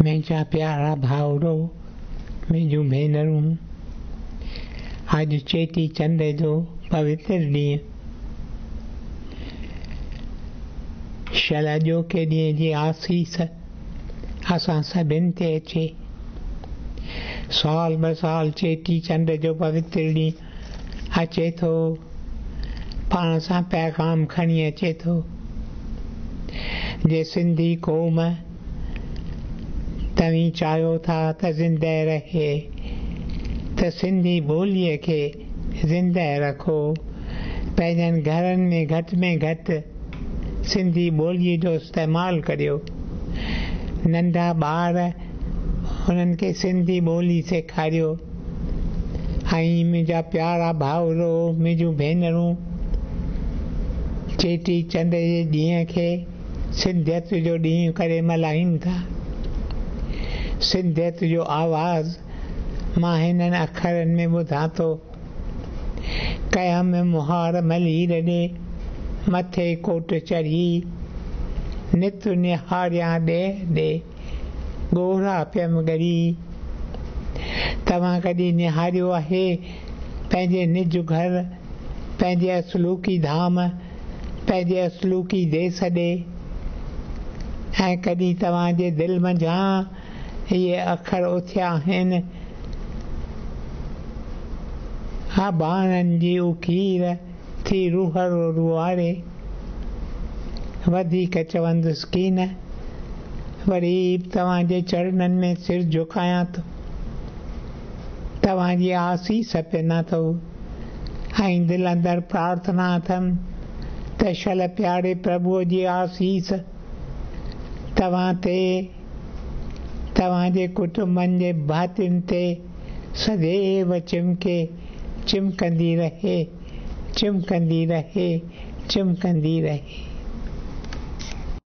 मुंहिंजा प्यारा भाउरो मुंहिंजूं भेनरूं, अॼु चेटी चंड जो पवित्र ॾींहुं, शल अॼोके ॾींहं जी आसीस असां सभिनि ते अचे। साल ब साल चेटी चंड जो पवित्र ॾींहुं अचे थो, पाण सां पैगाम खणी अचे थो। जे सिंधी क़ौम तव्हीं चाहियो था त ज़िंदह रहे त सिंधी ॿोलीअ खे ज़िंदह रखो। पंहिंजनि घरनि में घटि सिंधी ॿोलीअ जो इस्तेमालु करियो। नंढा ॿार उन्हनि खे सिंधी ॿोली सेखारियो। ऐं मुंहिंजा प्यारा भाउरो मुंहिंजूं भेनरूं, चेटी चंड जे ॾींहं खे सिंधियत जो ॾींहुं करे मल्हाइनि था। सिंधियत जो आवाज़ मां हिननि अखरनि में ॿुधां थो। कयम मुहार मलीर ॾे मथे कोट चढ़ी, नित निहारियां ॾे ॻोढ़ा पियम ॻरी। तव्हां कॾहिं निहारियो आहे पंहिंजे निज घर, पंहिंजे असलूकी धाम, पंहिंजे असलूकी देस ॾे? ऐं कॾहिं तव्हांजे दिलि मंझां इहे अखर उथिया आहिनि, बाणनि जी उकीर थी रूह रुआरे। वधीक चवंदुसि की न, वरी तव्हांजे चरणनि में सिर झुकायां थो, तव्हांजी आसीस पिना थो। ऐं दिलि अंदरि प्रार्थना अथमि त शल प्यारे प्रभुअ जी आसीस तव्हां ते, तव्हांजे कुटुंबनि जे भातियुनि ते सदैव चिमके, चिमकंदी रहे, चिमकंदी रहे, चिमकंदी रहे।